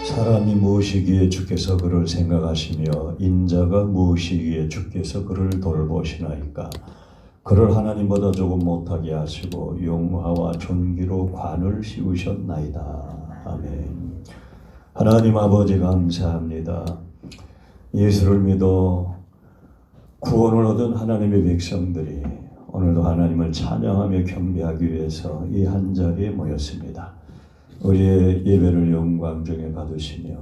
사람이 무엇이기에 주께서 그를 생각하시며 인자가 무엇이기에 주께서 그를 돌보시나이까. 그를 하나님보다 조금 못하게 하시고 영화와 존귀로 관을 씌우셨나이다. 아멘. 하나님 아버지 감사합니다. 예수를 믿어 구원을 얻은 하나님의 백성들이 오늘도 하나님을 찬양하며 경배하기 위해서 이 한자리에 모였습니다. 우리의 예배를 영광 중에 받으시며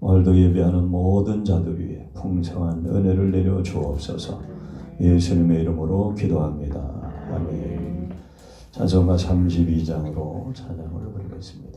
오늘도 예배하는 모든 자들 위에 풍성한 은혜를 내려 주옵소서. 예수님의 이름으로 기도합니다. 아멘. 찬송가 32장으로 찬양을 부르겠습니다.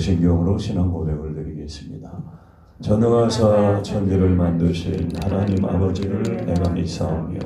신경으로 신앙 고백을 드리겠습니다. 전능하사 천지를 만드신 하나님 아버지를 내가 믿사오며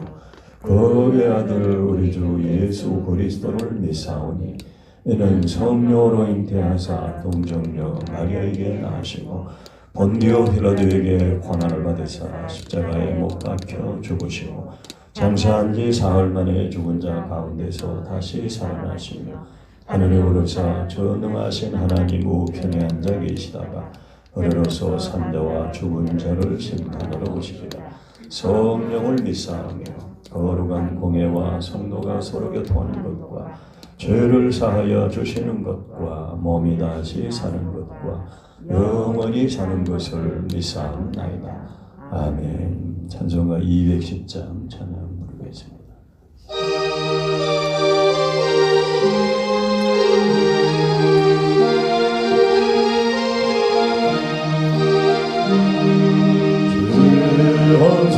그의 아들 우리 주 예수 그리스도를 믿사오니 이는 성령으로 잉태하사 동정녀 마리아에게 나시고 본디오 헤로드에게 고난을 받으사 십자가에 못 박혀 죽으시고 장사한 지 사흘 만에 죽은 자 가운데서 다시 살아나시며 하늘에 오르사 전능하신 하나님 우편에 앉아 계시다가 어려서 산자와 죽은 자를 심판하러 오시리라. 성령을 믿사오며 거룩한 공예와 성도가 서로 교통하는 것과 죄를 사하여 주시는 것과 몸이 다시 사는 것과 영원히 사는 것을 믿사옵나이다. 아멘. 찬송가 210장 찬양 부르겠습니다.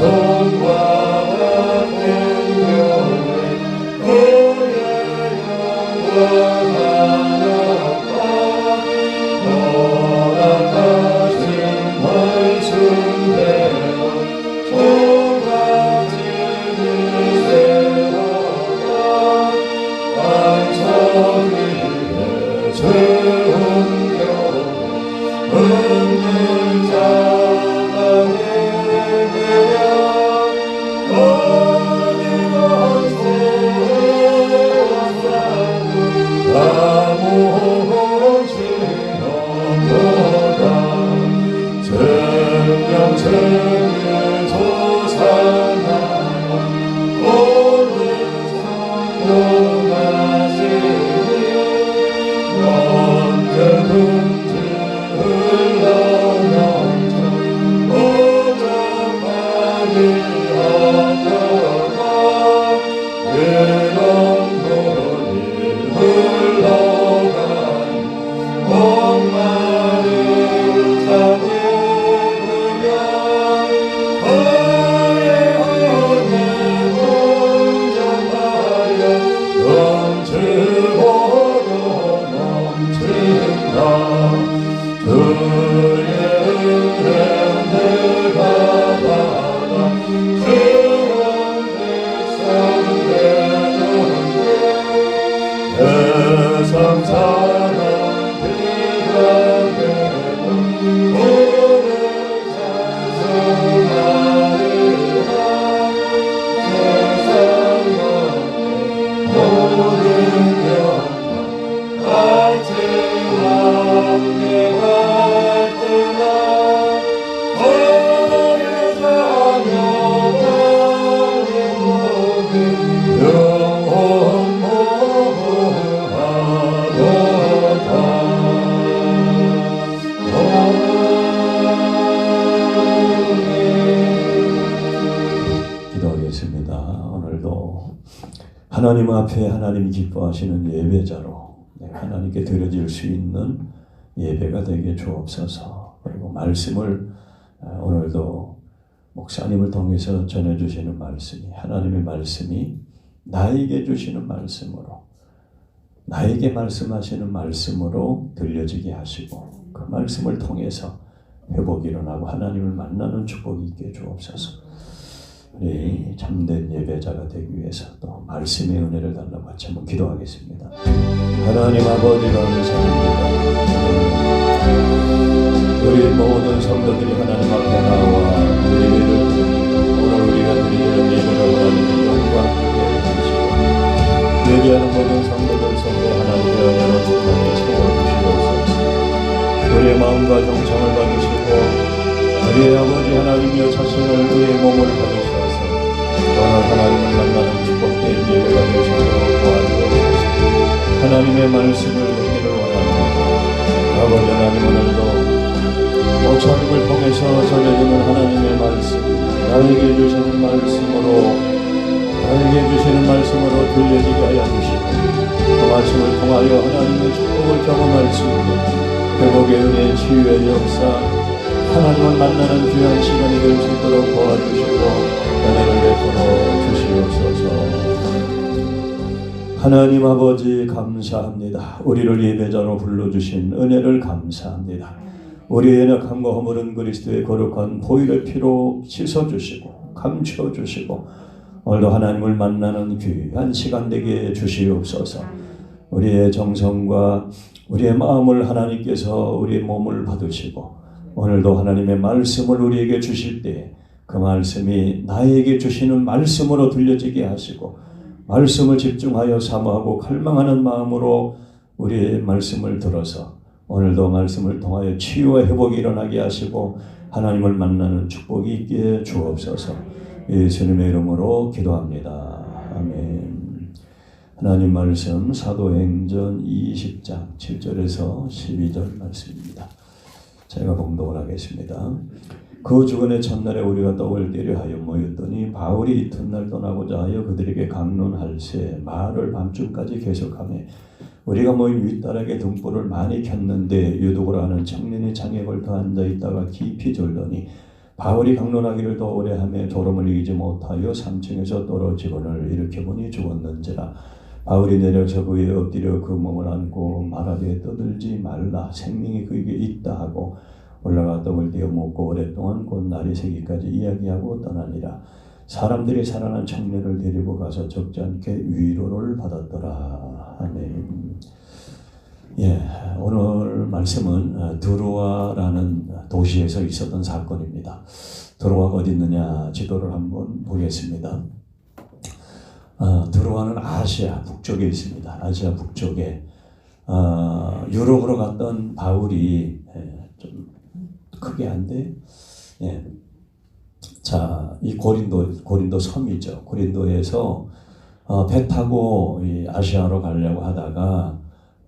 성과 같은 교회 그의 영광 하나가 허락하신 말씀대로 종가지를 세워가 완성이에 세운 교회 없는 자만의 언제든지 주의 은혜 내가 받아 주의 백성 되는데 세상 사람 비가 되고 오늘 찬송하리라 세상 모든 영광 같이 함께 받으라 오늘 자녀들의 모든 영혼 기도하겠습니다. 오늘도 하나님 앞에 하나님이 기뻐하시는 예배자로 하나님께 드려질 수 있는 예배가 되게 주옵소서. 그리고 말씀을 오늘도 목사님을 통해서 전해주시는 말씀이 하나님의 말씀이 나에게 주시는 말씀으로 나에게 말씀하시는 말씀으로 들려지게 하시고 그 말씀을 통해서 회복이 일어나고 하나님을 만나는 축복이 있게 주옵소서. 우리 참된 예배자가 되기 위해서 또 말씀의 은혜를 달라고 같이 한번 기도하겠습니다. 하나님 아버지 감사합니다. 우리 모든 성도들이 하나님 앞에 나와 예배를 오늘 우리가 드리는 예배를 하나님의 영광되게 해주시고 예배하는 모든 성도들 속에 하나님의 은혜로 충만히 채워주시옵소서. 우리의 마음과 정성을 받으시고 우리의 아버지 하나님여 자신을 우리의 몸을 받으시고 오늘 하나님을 만나는 축복된 예배가 되시도록 도와주옵소서. 하나님의 말씀을 듣기를 원합니다. 아버지 하나님 오늘도 목사님을 통해서 전해주는 하나님의 말씀 나에게 주시는 말씀으로 들려지게 하여 주시고 그 말씀을 통하여 하나님의 축복을 경험할 수 있는 회복의 은혜 치유의 역사 하나님을 만나는 귀한 시간이 될 수 있도록 도와주시고 은혜를 베풀어 주시옵소서. 하나님 아버지 감사합니다. 우리를 예배자로 불러주신 은혜를 감사합니다. 우리의 연약함과 허물은 그리스도의 거룩한 보혈의 피로 씻어주시고 감춰주시고 오늘도 하나님을 만나는 귀한 시간 되게 주시옵소서. 우리의 정성과 우리의 마음을 하나님께서 우리의 몸을 받으시고 오늘도 하나님의 말씀을 우리에게 주실 때 그 말씀이 나에게 주시는 말씀으로 들려지게 하시고 말씀을 집중하여 사모하고 갈망하는 마음으로 우리의 말씀을 들어서 오늘도 말씀을 통하여 치유와 회복이 일어나게 하시고 하나님을 만나는 축복이 있게 주옵소서. 예수님의 이름으로 기도합니다. 아멘. 하나님 말씀 사도행전 20장 7절에서 12절 말씀입니다. 제가 봉독을 하겠습니다. 그 주간의 첫날에 우리가 떡을 떼려 하여 모였더니 바울이 이튿날 떠나고자 하여 그들에게 강론할세 말을 밤중까지 계속하며 우리가 모인 윗다락에 등불을 많이 켰는데 유독으로 하는 청년이 창에 걸터 앉아있다가 깊이 졸더니 바울이 강론하기를 더 오래 하며 졸음을 이기지 못하여 3층에서 떨어지거늘 일으켜보니 죽었는지라. 바울이 내려서 그에 엎드려 그 몸을 안고 말하되 떠들지 말라 생명이 그에게 있다 하고 올라가 떡을 떼어 먹고 오랫동안 곧 날이 새기까지 이야기하고 떠나니라. 사람들이 살아난 청년을 데리고 가서 적지 않게 위로를 받았더라. 아멘. 오늘 말씀은 드로아라는 도시에서 있었던 사건입니다. 드로아가 어디 있느냐 지도를 한번 보겠습니다. 드로아는 아시아 북쪽에 있습니다. 아시아 북쪽에 유럽으로 갔던 바울이 좀 크게 한데 자, 이 고린도 섬이죠. 고린도에서 배 타고 이 아시아로 가려고 하다가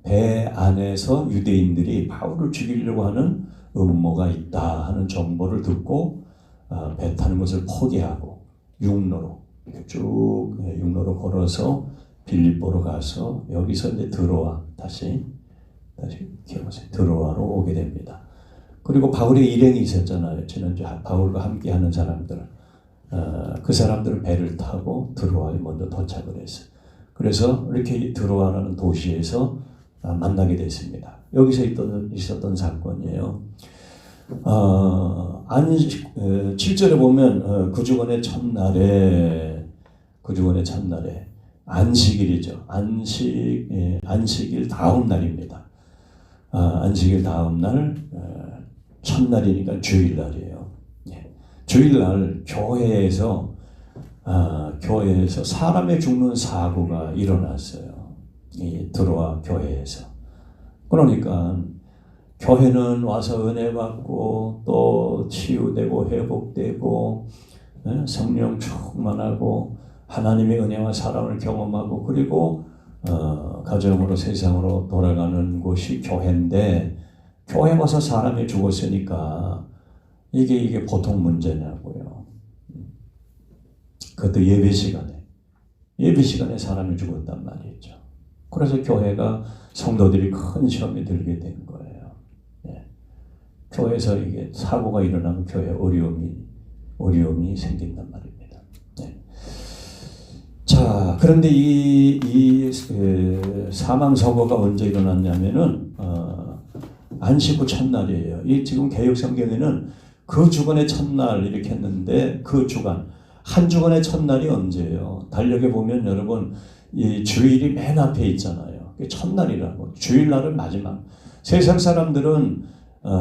배 안에서 유대인들이 바울을 죽이려고 하는 음모가 있다 하는 정보를 듣고 배 타는 것을 포기하고 육로로 쭉 육로로 걸어서 빌립보로 가서 여기서 이제 다시 기억하세요. 드로아로 오게 됩니다. 그리고 바울의 일행이 있었잖아요. 지난주 바울과 함께하는 사람들. 그 사람들은 배를 타고 드로아에 먼저 도착을 했어요. 그래서 이렇게 드로아라는 도시에서 만나게 됐습니다. 여기서 있었던 사건이에요. 7절에 보면 구주건의 첫날에 안식일이죠. 안식일 다음 날입니다. 안식일 다음 날 첫날이니까 주일날이에요. 주일날 교회에서 사람이 죽는 사고가 일어났어요. 들어와 교회에서. 그러니까 교회는 와서 은혜 받고 또 치유되고 회복되고 성령 충만하고 하나님의 은혜와 사랑을 경험하고 그리고 가정으로 세상으로 돌아가는 곳이 교회인데 교회 와서 사람이 죽었으니까 이게 보통 문제냐고요. 그것도 예배 시간에 사람이 죽었단 말이죠. 그래서 교회가 성도들이 큰 시험에 들게 된 거예요. 교회에서 이게 사고가 일어나면 교회에 어려움이 생긴단 말입니다. 자, 그런데 이 사망 사고가 언제 일어났냐면은 안식 후 첫날이에요. 이 지금 개역 성경에는 그 주간의 첫날 이렇게 했는데 그 주간 한 주간의 첫날이 언제예요? 달력에 보면 여러분 이 주일이 맨 앞에 있잖아요. 첫날이라고. 주일날은 마지막. 세상 사람들은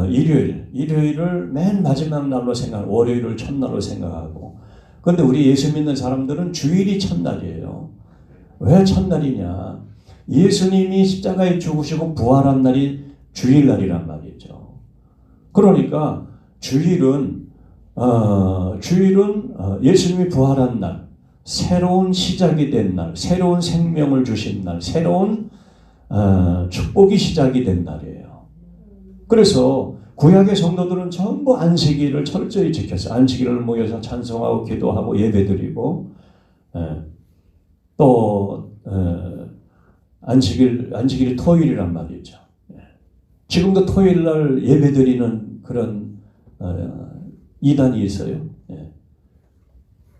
일요일을 맨 마지막 날로 생각하고 월요일을 첫날로 생각하고 그런데 우리 예수 믿는 사람들은 주일이 첫날이에요. 왜 첫날이냐? 예수님이 십자가에 죽으시고 부활한 날이 주일날이란 말이죠. 그러니까 주일은 예수님이 부활한 날, 새로운 시작이 된 날, 새로운 생명을 주신 날, 새로운 축복이 시작이 된 날이에요. 그래서 구약의 성도들은 전부 안식일을 철저히 지켰어요. 안식일을 모여서 찬송하고 기도하고 예배드리고 또 안식일이 토요일이란 말이죠. 지금도 토요일날 예배드리는 그런 이단이 있어요.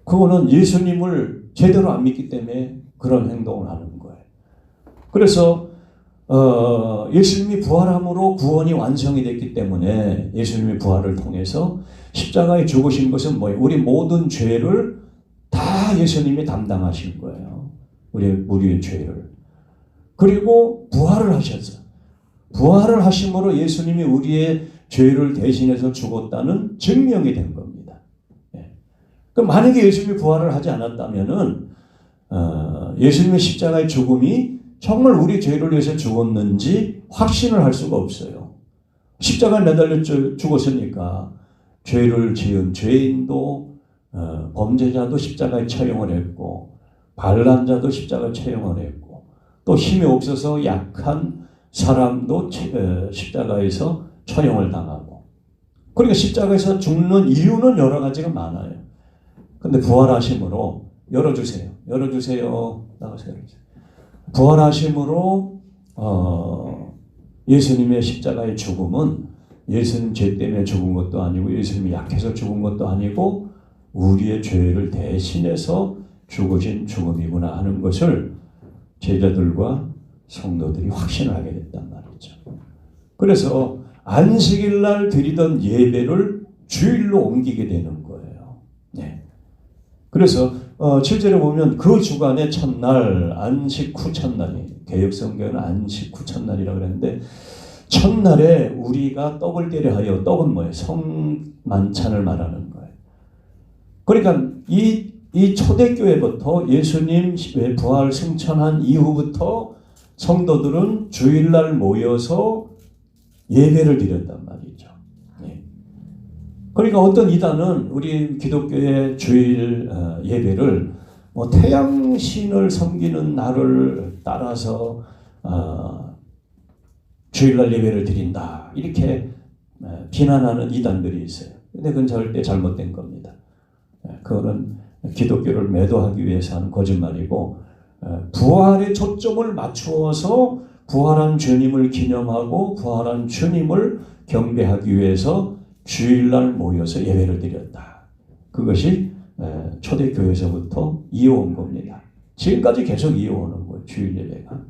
그거는 예수님을 제대로 안 믿기 때문에 그런 행동을 하는 거예요. 그래서 예수님이 부활함으로 구원이 완성이 됐기 때문에 예수님이 부활을 통해서 십자가에 죽으신 것은 뭐예요? 우리 모든 죄를 다 예수님이 담당하신 거예요. 우리의 죄를. 그리고 부활을 하셨어요. 부활을 하심으로 예수님이 우리의 죄를 대신해서 죽었다는 증명이 된 겁니다. 그럼 만약에 예수님이 부활을 하지 않았다면은 예수님의 십자가의 죽음이 정말 우리 죄를 위해서 죽었는지 확신을 할 수가 없어요. 십자가에 매달려 죽었으니까 죄를 지은 죄인도 범죄자도 십자가에 처형을 했고 반란자도 십자가에 처형을 했고 또 힘이 없어서 약한 사람도 십자가에서 처형을 당하고 그러니까 십자가에서 죽는 이유는 여러 가지가 많아요. 근데 부활하심으로 열어주세요. 나가세요. 부활하심으로 예수님의 십자가의 죽음은 예수님 죄 때문에 죽은 것도 아니고 예수님이 약해서 죽은 것도 아니고 우리의 죄를 대신해서 죽으신 죽음이구나 하는 것을 제자들과 성도들이 확신을 하게 됐단 말이죠. 그래서 안식일날 드리던 예배를 주일로 옮기게 되는 거예요. 그래서 7절에 보면 그 주간의 첫날, 안식 후 첫날이 개역성경은 안식 후 첫날이라고 그랬는데 첫날에 우리가 떡을 때려 하여 떡은 뭐예요? 성만찬을 말하는 거예요. 그러니까 이 초대교회부터 예수님 부활 승천한 이후부터 성도들은 주일날 모여서 예배를 드렸단 말이죠. 그러니까 어떤 이단은 우리 기독교의 주일 예배를 뭐 태양신을 섬기는 날을 따라서 주일날 예배를 드린다 이렇게 비난하는 이단들이 있어요. 근데 그건 절대 잘못된 겁니다. 그거는 기독교를 매도하기 위해서 하는 거짓말이고 부활에 초점을 맞추어서 부활한 주님을 기념하고 부활한 주님을 경배하기 위해서 주일날 모여서 예배를 드렸다. 그것이 초대교회에서부터 이어온 겁니다. 지금까지 계속 이어오는 거예요. 주일 예배가.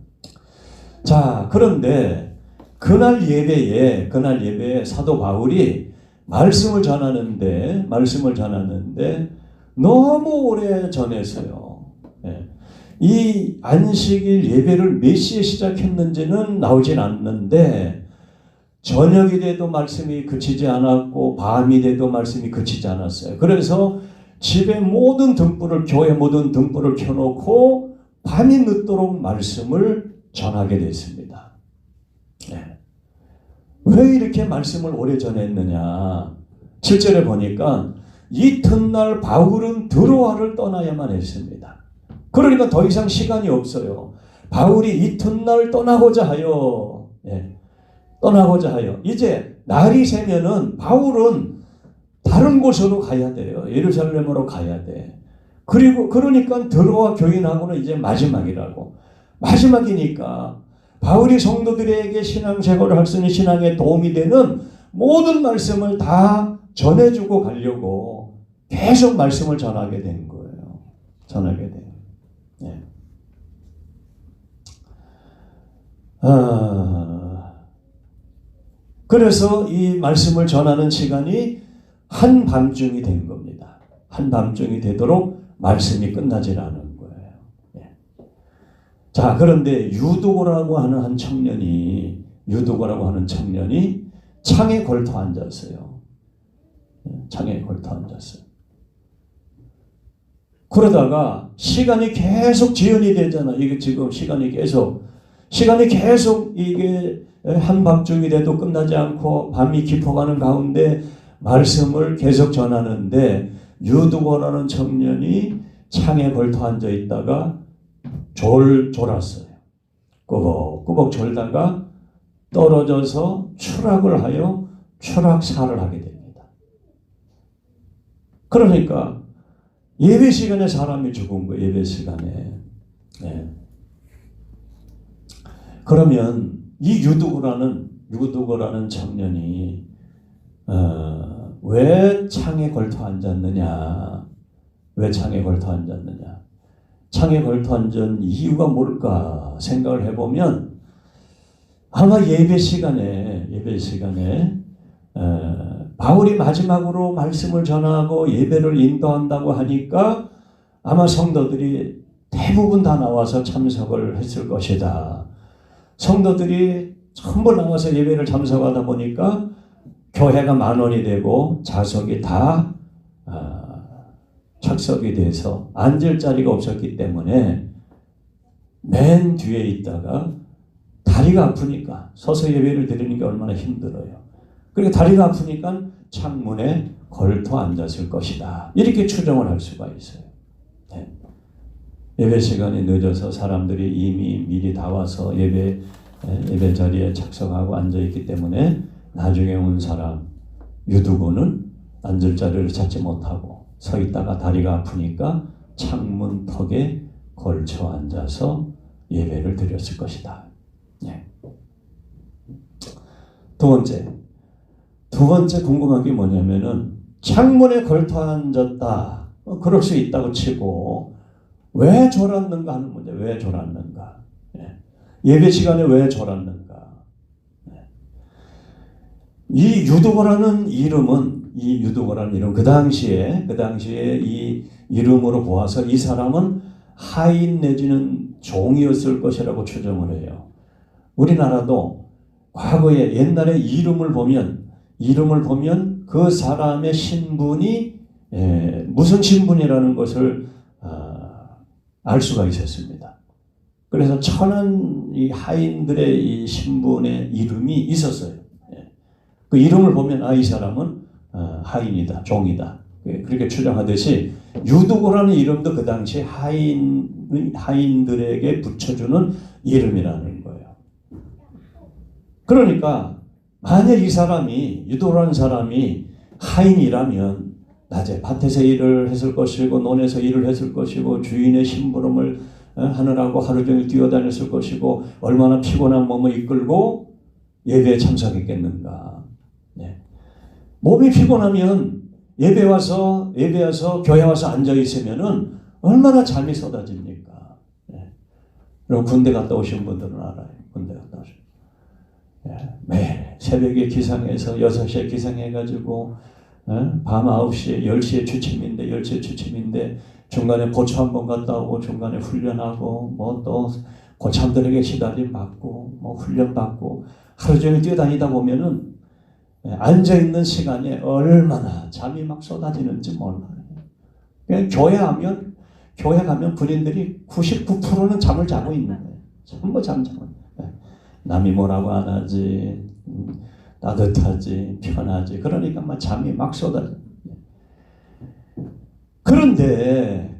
자, 그런데 그날 예배에 사도 바울이 말씀을 전하는데 너무 오래 전했어요. 예. 이 안식일 예배를 몇 시에 시작했는지는 나오진 않는데 저녁이 돼도 말씀이 그치지 않았고 밤이 돼도 말씀이 그치지 않았어요. 그래서 집에 교회 모든 등불을 켜놓고 밤이 늦도록 말씀을 전하게 됐습니다. 네. 왜 이렇게 말씀을 오래 전했느냐? 7절에 보니까 이튿날 바울은 드로아를 떠나야만 했습니다. 그러니까 더 이상 시간이 없어요. 바울이 이튿날 떠나고자 하여 이제 날이 새면은 바울은 다른 곳으로 가야 돼요. 예루살렘으로 가야 돼. 그러니까 드로아 교인하고는 이제 마지막이니까 바울이 성도들에게 신앙생활을 할 수 있는 신앙에 도움이 되는 모든 말씀을 다 전해주고 가려고 계속 말씀을 전하게 된 거예요. 네. 그래서 이 말씀을 전하는 시간이 한밤중이 된 겁니다. 한밤중이 되도록 말씀이 끝나질 않은 거예요. 네. 자, 그런데 유두고라고 하는 한 청년이 창에 걸터 앉았어요. 창에 걸터 앉았어요. 그러다가 시간이 계속 지연이 되잖아. 이게 지금 시간이 계속 이게 한밤중이 돼도 끝나지 않고 밤이 깊어가는 가운데 말씀을 계속 전하는데 유두고라는 청년이 창에 걸터 앉아 있다가 졸았어요. 꾸벅꾸벅 졸다가 떨어져서 추락을 하여 추락사를 하게 됩니다. 그러니까 예배 시간에 사람이 죽은 거예요. 예배 시간에. 네. 그러면 이 유두고라는 청년이 왜 창에 걸터 앉았느냐? 창에 걸터 앉은 이유가 뭘까 생각을 해보면 아마 예배 시간에 바울이 마지막으로 말씀을 전하고 예배를 인도한다고 하니까 아마 성도들이 대부분 다 나와서 참석을 했을 것이다. 성도들이 전부 나와서 예배를 참석하다 보니까 교회가 만원이 되고 좌석이 다 착석이 돼서 앉을 자리가 없었기 때문에 맨 뒤에 있다가 다리가 아프니까 서서 예배를 드리는 게 얼마나 힘들어요. 그러니까 다리가 아프니까 창문에 걸터 앉았을 것이다. 이렇게 추정을 할 수가 있어요. 네. 예배 시간이 늦어서 사람들이 이미 미리 다 와서 예배 자리에 착석하고 앉아있기 때문에 나중에 온 사람 유두고는 앉을 자리를 찾지 못하고 서 있다가 다리가 아프니까 창문 턱에 걸쳐 앉아서 예배를 드렸을 것이다. 네. 두 번째 궁금한 게 뭐냐면은 창문에 걸터 앉았다. 그럴 수 있다고 치고 왜 졸았는가 하는 문제. 왜 졸았는가? 네. 예배 시간에 왜 졸았는가? 네. 이 유두고라는 이름 그 당시에 이 이름으로 보아서 이 사람은 하인 내지는 종이었을 것이라고 추정을 해요. 우리나라도 과거에 옛날에 이름을 보면 그 사람의 신분이 무슨 신분이라는 것을 알 수가 있었습니다. 그래서 천한 이 하인들의 이 신분의 이름이 있었어요. 그 이름을 보면 이 사람은 하인이다, 종이다. 그렇게 추정하듯이 유두고라는 이름도 그 당시 하인들에게 붙여주는 이름이라는 거예요. 그러니까 만약 이 사람이 유두고라는 사람이 하인이라면 낮에 밭에서 일을 했을 것이고 논에서 일을 했을 것이고 주인의 심부름을 하느라고 하루 종일 뛰어다녔을 것이고 얼마나 피곤한 몸을 이끌고 예배에 참석했겠는가. 네. 몸이 피곤하면 예배 와서 교회 와서 앉아 있으면은 얼마나 잠이 쏟아집니까. 네. 그리고 군대 갔다 오신 분들은 알아요. 군대 갔다 오시고. 예, 매일 새벽에 기상해서 6시에 기상해가지고 밤 9시에 10시에 취침인데 10시에 취침인데 중간에 고초 한번 갔다 오고 중간에 훈련하고 뭐 또 고참들에게 시달림 받고 뭐 훈련 받고 하루 종일 뛰어다니다 보면은 앉아있는 시간에 얼마나 잠이 막 쏟아지는지 몰라요. 그냥 교회 가면 군인들이 99%는 잠을 자고 있는 거예요. 전부 잠자고. 남이 뭐라고 안 하지, 따뜻하지, 편하지. 그러니까 막 잠이 막 쏟아져. 그런데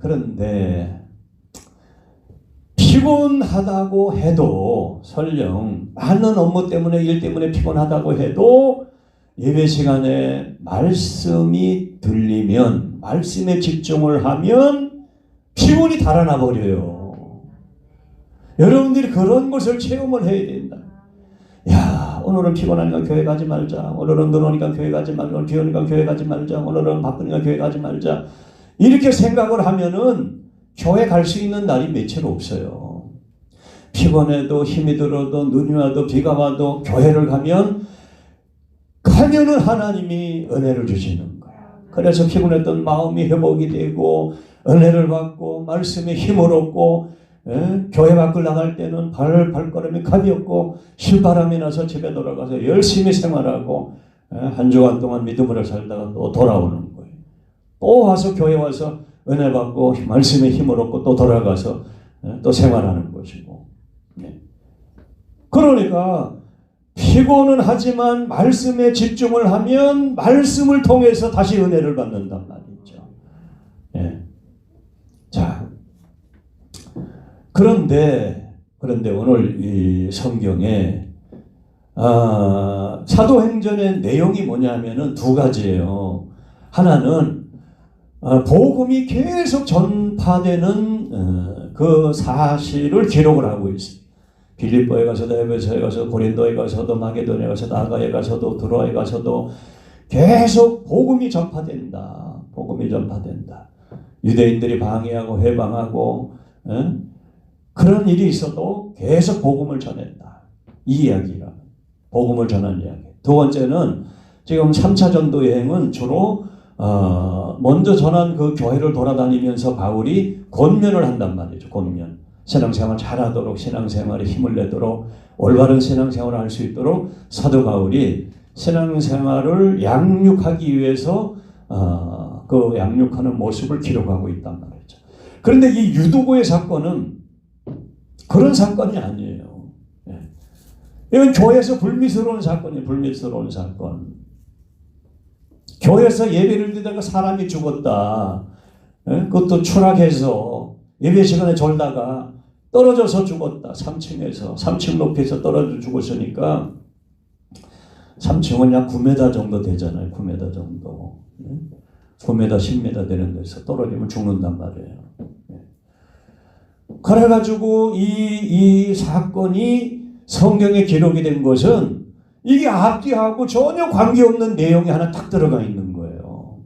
피곤하다고 해도 설령 많은 업무 때문에 일 때문에 피곤하다고 해도 예배 시간에 말씀이 들리면 말씀에 집중을 하면 피곤이 달아나 버려요. 여러분들이 그런 것을 체험을 해야 된다. 야, 오늘은 피곤하니까 교회 가지 말자. 오늘은 눈 오니까 교회 가지 말자. 오늘 비 오니까 교회 가지 말자. 오늘은 바쁘니까 교회 가지 말자. 이렇게 생각을 하면은 교회 갈 수 있는 날이 며칠 없어요. 피곤해도 힘이 들어도 눈이 와도 비가 와도 교회를 가면은 하나님이 은혜를 주시는 거야. 그래서 피곤했던 마음이 회복이 되고 은혜를 받고 말씀에 힘을 얻고 교회 밖을 나갈 때는 발걸음이 가볍고 신바람이 나서 집에 돌아가서 열심히 생활하고 한 주간 동안 믿음으로 살다가 또 돌아오는 거예요. 또 와서 교회 와서 은혜 받고 말씀에 힘을 얻고 또 돌아가서 또 생활하는 것이고. 그러니까 피곤은 하지만 말씀에 집중을 하면 말씀을 통해서 다시 은혜를 받는단 말이죠. 자, 그런데 오늘 이 성경에 사도행전의 내용이 뭐냐면은 두 가지예요. 하나는 복음이 계속 전파되는 그 사실을 기록을 하고 있습니다. 빌립보에 가서도 에베소에 가서도 고린도에 가서도 마게도니아에 가서도 아가에 가서도 드로아에 가서도 계속 복음이 전파된다. 복음이 전파된다. 유대인들이 방해하고 해방하고 그런 일이 있어도 계속 복음을 전했다. 이 이야기가 복음을 전한 이야기. 두 번째는 지금 3차 전도 여행은 주로 먼저 전한 그 교회를 돌아다니면서 바울이 권면을 한단 말이죠. 권면. 신앙생활 잘하도록 신앙생활에 힘을 내도록 올바른 신앙생활을 할 수 있도록 사도 바울이 신앙생활을 양육하기 위해서 그 양육하는 모습을 기록하고 있단 말이죠. 그런데 이 유두고의 사건은 그런 사건이 아니에요. 이건 교회에서 불미스러운 사건이에요. 불미스러운 사건. 교회에서 예배를 드다가 사람이 죽었다. 그것도 추락해서 예배 시간에 졸다가 떨어져서 죽었다. 3층 높이에서 떨어져 죽었으니까 3층은 약 9m 정도 되잖아요. 9m 정도. 9m, 10m 되는 데서 떨어지면 죽는단 말이에요. 그래가지고 이 사건이 성경에 기록이 된 것은 이게 앞뒤하고 전혀 관계없는 내용이 하나 딱 들어가 있는 거예요.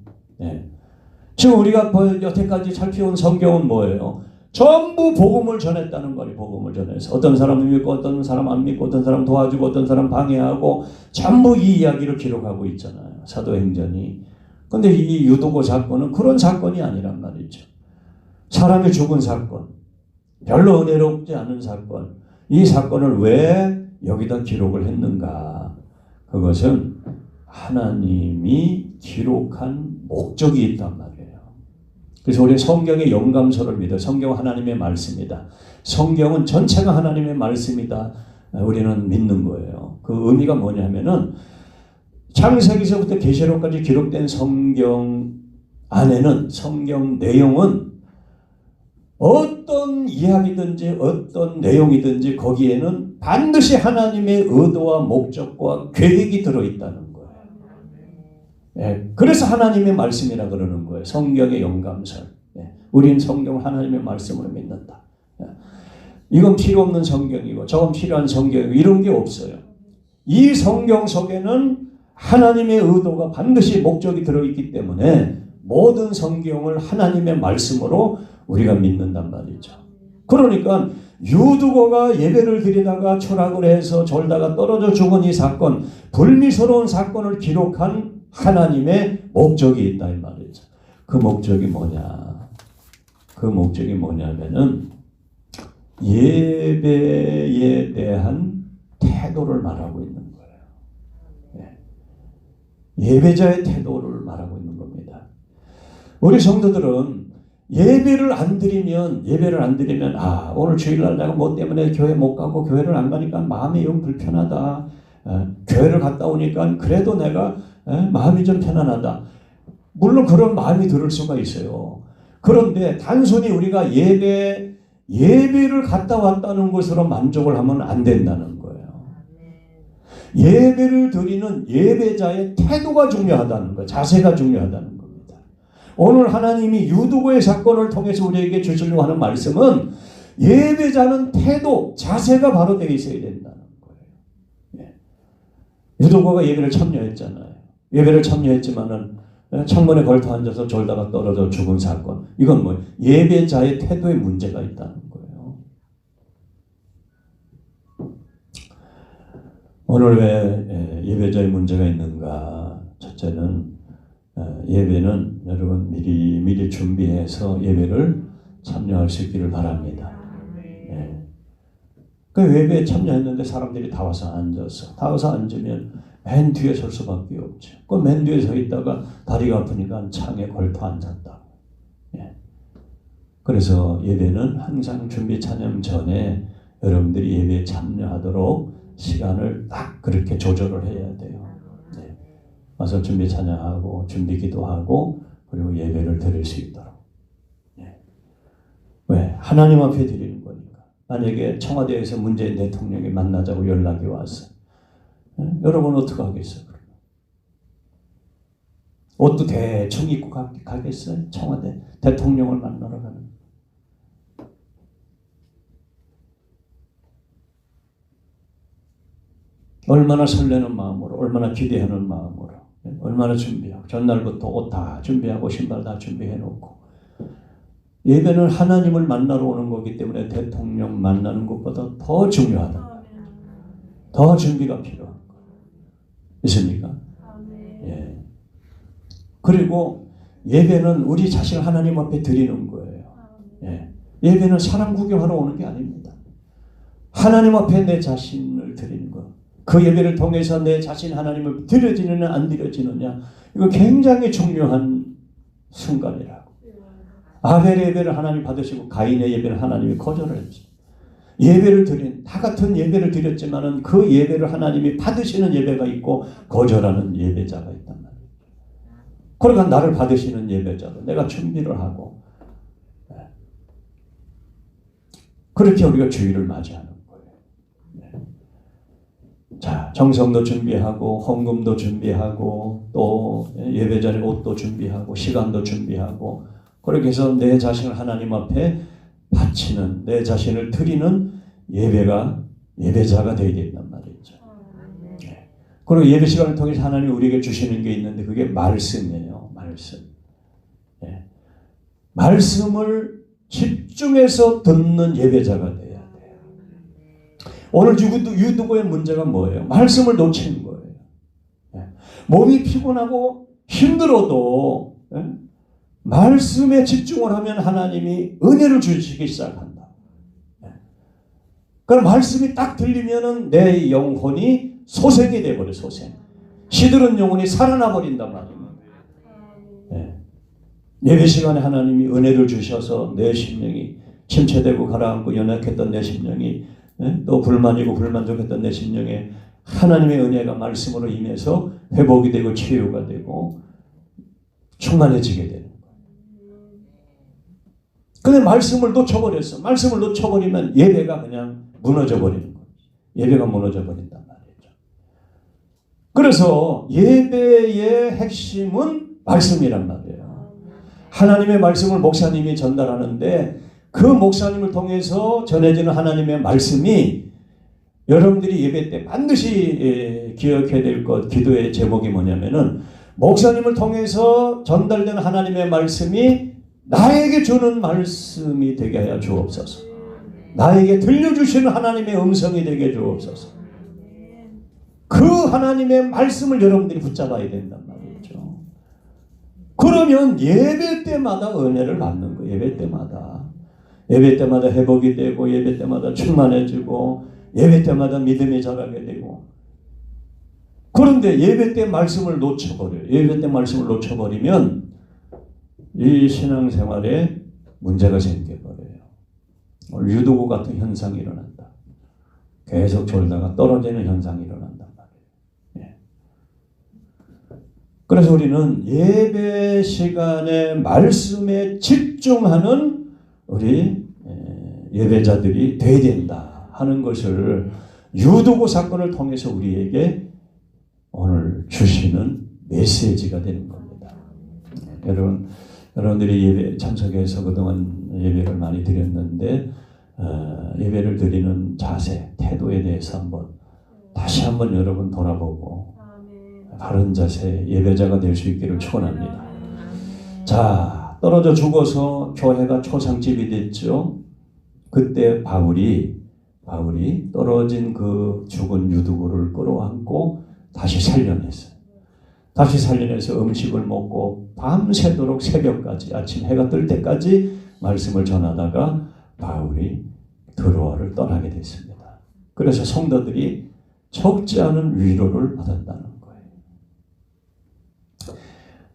지금 우리가 여태까지 살펴온 성경은 뭐예요? 전부 복음을 전했다는 거예요. 복음을 전해서 어떤 사람은 믿고 어떤 사람 안 믿고 어떤 사람 도와주고 어떤 사람 방해하고 전부 이 이야기를 기록하고 있잖아요. 사도행전이. 근데 이 유두고 사건은 그런 사건이 아니란 말이죠. 사람이 죽은 사건, 별로 은혜롭지 않은 사건. 이 사건을 왜 여기다 기록을 했는가? 그것은 하나님이 기록한 목적이 있단 말이에요. 그래서 우리 성경의 영감서를 믿어요. 성경은 하나님의 말씀이다. 성경은 전체가 하나님의 말씀이다. 우리는 믿는 거예요. 그 의미가 뭐냐면은 창세기서부터 계시록까지 기록된 성경 안에는 성경 내용은 어떤 이야기든지 어떤 내용이든지 거기에는 반드시 하나님의 의도와 목적과 계획이 들어있다는 거예요. 그래서 하나님의 말씀이라 그러는 거예요. 성경의 영감설. 우린 성경 하나님의 말씀으로 믿는다. 이건 필요 없는 성경이고 저건 필요한 성경이고 이런 게 없어요. 이 성경 속에는 하나님의 의도가 반드시 목적이 들어있기 때문에 모든 성경을 하나님의 말씀으로 우리가 믿는단 말이죠. 그러니까 유두고가 예배를 드리다가 추락을 해서 졸다가 떨어져 죽은 이 사건, 불미스러운 사건을 기록한 하나님의 목적이 있다 이 말이죠. 그 목적이 뭐냐? 그 목적이 뭐냐면은 예배에 대한 태도를 말하고 있는 거예요. 예배자의 태도를 말하고 있는 겁니다. 우리 성도들은 예배를 안 드리면 오늘 주일날 내가 뭐 때문에 교회 못 가고 교회를 안 가니까 마음이 영 불편하다. 교회를 갔다 오니까 그래도 내가 마음이 좀 편안하다. 물론 그런 마음이 들을 수가 있어요. 그런데 단순히 우리가 예배를 갔다 왔다는 것으로 만족을 하면 안 된다는 거예요. 예배를 드리는 예배자의 태도가 중요하다는 거예요. 자세가 중요하다는 거예요. 오늘 하나님이 유두고의 사건을 통해서 우리에게 주시려고 하는 말씀은 예배자는 태도, 자세가 바로 되어 있어야 된다는 거예요. 유두고가 예배를 참여했잖아요. 예배를 참여했지만은 창문에 걸터 앉아서 졸다가 떨어져 죽은 사건. 이건 뭐 예배자의 태도에 문제가 있다는 거예요. 오늘 왜 예배자의 문제가 있는가? 첫째는 예배는 여러분 미리 준비해서 예배를 참여할 수 있기를 바랍니다. 그 예배에 참여했는데 사람들이 다 와서 앉으면 맨 뒤에 설 수밖에 없죠. 그 맨 뒤에 서 있다가 다리가 아프니까 창에 걸터 앉았다. 그래서 예배는 항상 준비 찬양 전에 여러분들이 예배에 참여하도록 시간을 딱 그렇게 조절을 해야 돼요. 와서 준비 찬양하고 준비 기도하고 그리고 예배를 드릴 수 있도록. 왜? 하나님 앞에 드리는 거니까. 만약에 청와대에서 문재인 대통령이 만나자고 연락이 왔어. 여러분 어떻게 하겠어요? 옷도 대충 입고 가겠어요? 청와대 대통령을 만나러 가는. 얼마나 설레는 마음으로, 얼마나 기대하는 마음으로, 얼마나 준비하고, 전날부터 옷 다 준비하고, 신발 다 준비해놓고. 예배는 하나님을 만나러 오는 거기 때문에 대통령 만나는 것보다 더 중요하다. 더 준비가 필요한 거예요. 있습니까? 예. 그리고 예배는 우리 자신을 하나님 앞에 드리는 거예요. 예. 예배는 사람 구경하러 오는 게 아닙니다. 하나님 앞에 내 자신을 드리는 거예요. 그 예배를 통해서 내 자신 하나님을 드려지느냐 안 드려지느냐 이거 굉장히 중요한 순간이라고. 아벨의 예배를 하나님 받으시고 가인의 예배를 하나님이 거절을 했죠. 다 같은 예배를 드렸지만은 그 예배를 하나님이 받으시는 예배가 있고 거절하는 예배자가 있단 말이에요. 그러니까 나를 받으시는 예배자도 내가 준비를 하고 그렇게 우리가 주일을 맞이하는 거예요. 자, 정성도 준비하고 헌금도 준비하고 또 예배 전에 옷도 준비하고 시간도 준비하고 그렇게 해서 내 자신을 하나님 앞에 바치는 내 자신을 드리는 예배자가 되어야 된단 말이죠. 그리고 예배 시간을 통해서 하나님이 우리에게 주시는 게 있는데 그게 말씀이에요. 말씀. 말씀을 집중해서 듣는 예배자가 돼야 돼요. 오늘 유두고의 문제가 뭐예요? 말씀을 놓치는 거예요. 몸이 피곤하고 힘들어도 말씀에 집중을 하면 하나님이 은혜를 주시기 시작한다. 그럼 말씀이 딱 들리면은 내 영혼이 소생이 돼버려. 소생. 시들은 영혼이 살아나 버린단 말이에요. 예배 시간에 하나님이 은혜를 주셔서 내 심령이 침체되고 가라앉고 연약했던 내 심령이 또 불만이고 불만족했던 내 심령에 하나님의 은혜가 말씀으로 임해서 회복이 되고 치유가 되고 충만해지게 되는 거예요. 근데 말씀을 놓쳐버렸어. 말씀을 놓쳐버리면 예배가 그냥 무너져 버리는 거예요. 예배가 무너져 버린단 말이죠. 그래서 예배의 핵심은 말씀이란 말이에요. 하나님의 말씀을 목사님이 전달하는데 그 목사님을 통해서 전해지는 하나님의 말씀이 여러분들이 예배 때 반드시 기억해야 될 것, 기도의 제목이 뭐냐면은 목사님을 통해서 전달되는 하나님의 말씀이 나에게 주는 말씀이 되게 하여 주옵소서. 나에게 들려주시는 하나님의 음성이 되게 주옵소서. 그 하나님의 말씀을 여러분들이 붙잡아야 된단 말이죠. 그러면 예배 때마다 은혜를 받는 거예요. 예배 때마다. 예배 때마다 회복이 되고 예배 때마다 충만해지고 예배 때마다 믿음이 자라게 되고. 그런데 예배 때 말씀을 놓쳐버려요. 예배 때 말씀을 놓쳐버리면 이 신앙생활에 문제가 생겨버려요. 유도구 같은 현상이 일어난다. 계속 졸다가 떨어지는 현상이 일어난단 말이에요. 예. 그래서 우리는 예배 시간에 말씀에 집중하는 우리 예배자들이 돼야 된다 하는 것을 유도구 사건을 통해서 우리에게 오늘 주시는 메시지가 되는 겁니다. 여러분들이 예배 참석해서 그동안 예배를 많이 드렸는데 예배를 드리는 자세, 태도에 대해서 다시 한번 여러분 돌아보고 바른 자세 예배자가 될 수 있기를 축원합니다. 자, 떨어져 죽어서 교회가 초상집이 됐죠. 그때 바울이 떨어진 그 죽은 유두구를 끌어안고 다시 살려냈어요. 다시 살려내서 음식을 먹고 밤새도록 새벽까지 아침 해가 뜰 때까지 말씀을 전하다가 바울이 드로아를 떠나게 됐습니다. 그래서 성도들이 적지 않은 위로를 받았다는 거예요.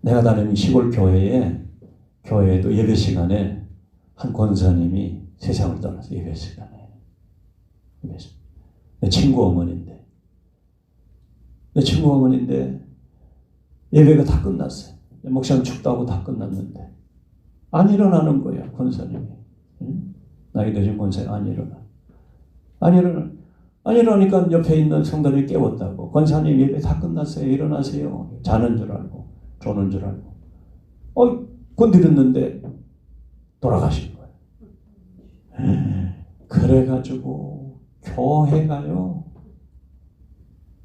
내가 다니는 시골 교회에도 예배 시간에 한 권사님이 세상을 떠나서 예배 시간에 내 친구 어머니인데 예배가 다 끝났어요. 목사님 축도하고 다 끝났는데 안 일어나는 거야, 권사님이. 응? 나이 드신 권사님이 안 일어나니까 옆에 있는 성도님이 깨웠다고. 권사님 예배 다 끝났어요. 일어나세요. 자는 줄 알고 조는 줄 알고 건드렸는데 돌아가신 거예요. 그래가지고 교회가요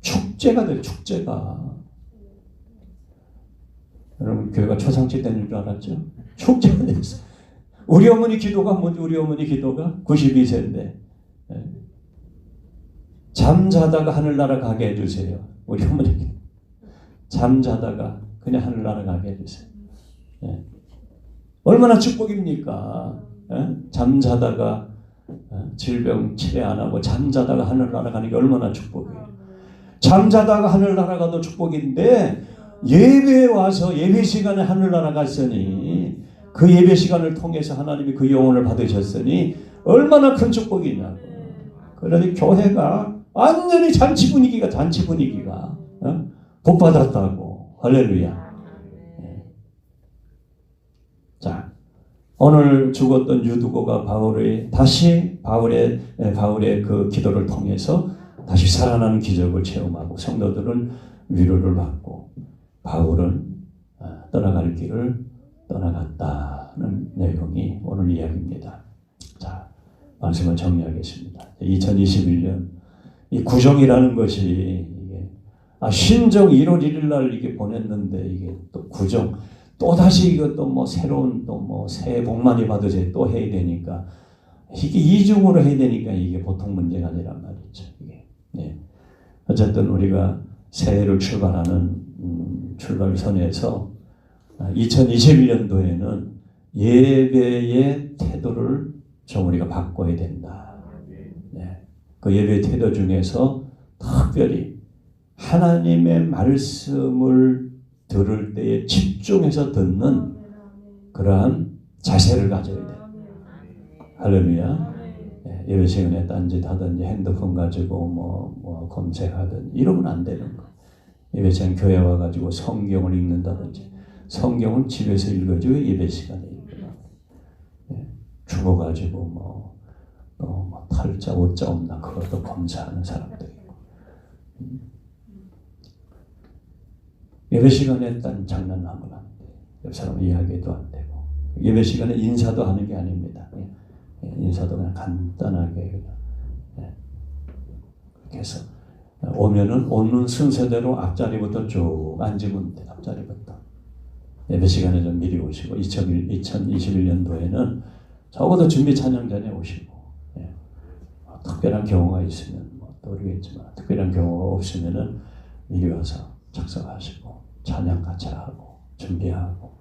축제가 돼요. 축제가. 여러분 교회가 초상집 되는 줄 알았죠? 축제가 됐어요. 우리 어머니 기도가 뭔지 우리 어머니 기도가 92세인데 잠자다가 하늘나라 가게 해주세요. 우리 어머니 잠자다가 그냥 하늘나라 가게 해주세요. 얼마나 축복입니까? 잠자다가 질병 치료 안 하고 잠자다가 하늘나라 가는 게 얼마나 축복이에요. 잠자다가 하늘나라 가도 축복인데 예배에 와서 예배 시간에 하늘나라 갔으니 그 예배 시간을 통해서 하나님이 그 영혼을 받으셨으니 얼마나 큰 축복이냐고. 그러니 교회가 완전히 잔치 분위기가 복 받았다고. 할렐루야. 자, 오늘 죽었던 유두고가 바울의 그 기도를 통해서 다시 살아나는 기적을 체험하고 성도들은 위로를 받고 바울은 떠나갈 길을 떠나갔다는 내용이 오늘 이야기입니다. 자, 말씀을 정리하겠습니다. 2021년 이 구정이라는 것이 이게 신정 1월 1일 날 이게 보냈는데 이게 또 구정 또 다시 이것도 뭐 새로운 또 뭐 새해 복 많이 받으세요 또 해야 되니까 이게 이중으로 해야 되니까 이게 보통 문제가 아니란 말이죠. 이게 어쨌든 우리가 새해를 출발하는 출발선에서 2021년도에는 예배의 태도를 좀 우리가 바꿔야 된다. 그 예배의 태도 중에서 특별히 하나님의 말씀을 들을 때에 집중해서 듣는 그러한 자세를 가져야 돼요. 할렐루야. 예배 시간에 딴짓 하든지 핸드폰 가지고 뭐 검색하든 이러면 안 되는 거. 예배 시간 교회 와가지고 성경을 읽는다든지 성경은 집에서 읽어주고 예배 시간에 읽어요. 죽어가지고 또 탈자 오자 없나 그것도 검사하는 사람도 있고 예배 시간에 딴 장난하면 안 돼. 옆 사람 이야기도 안 되고 예배 시간에 인사도 하는 게 아닙니다. 인사도 그냥 간단하게 그렇게 해서 오면은 오는 순서대로 앞자리부터 쭉 앉으면 돼. 앞자리부터 예배 시간에 좀 미리 오시고 2021년도에는 적어도 준비 찬양 전에 오시고 특별한 경우가 있으면 뭐 모르겠지만 특별한 경우가 없으면은 미리 와서 작성하시고 찬양 같이 하고 준비하고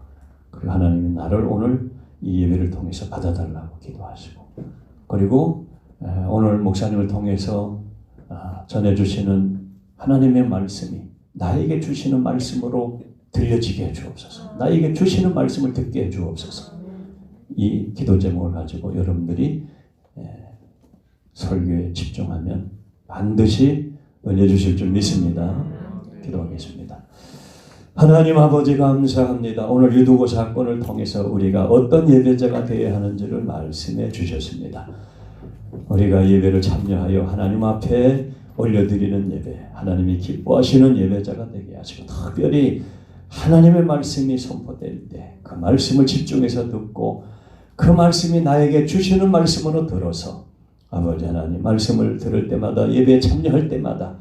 그리고 하나님이 나를 오늘 이 예배를 통해서 받아달라고 기도하시고 그리고 오늘 목사님을 통해서 전해주시는 하나님의 말씀이 나에게 주시는 말씀으로 들려지게 해주옵소서. 나에게 주시는 말씀을 듣게 해주옵소서. 이 기도 제목을 가지고 여러분들이 설교에 집중하면 반드시 은혜 주실 줄 믿습니다. 기도하겠습니다. 하나님 아버지 감사합니다. 오늘 유두고 사건을 통해서 우리가 어떤 예배자가 되어야 하는지를 말씀해 주셨습니다. 우리가 예배를 참여하여 하나님 앞에 올려드리는 예배, 하나님이 기뻐하시는 예배자가 되게 하시고 특별히 하나님의 말씀이 선포될 때 그 말씀을 집중해서 듣고 그 말씀이 나에게 주시는 말씀으로 들어서 아버지 하나님 말씀을 들을 때마다 예배에 참여할 때마다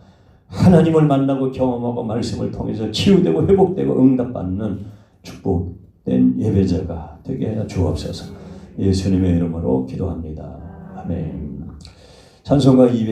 하나님을 만나고 경험하고 말씀을 통해서 치유되고 회복되고 응답받는 축복된 예배자가 되게 해 주옵소서. 예수님의 이름으로 기도합니다. 아멘. 찬송가 200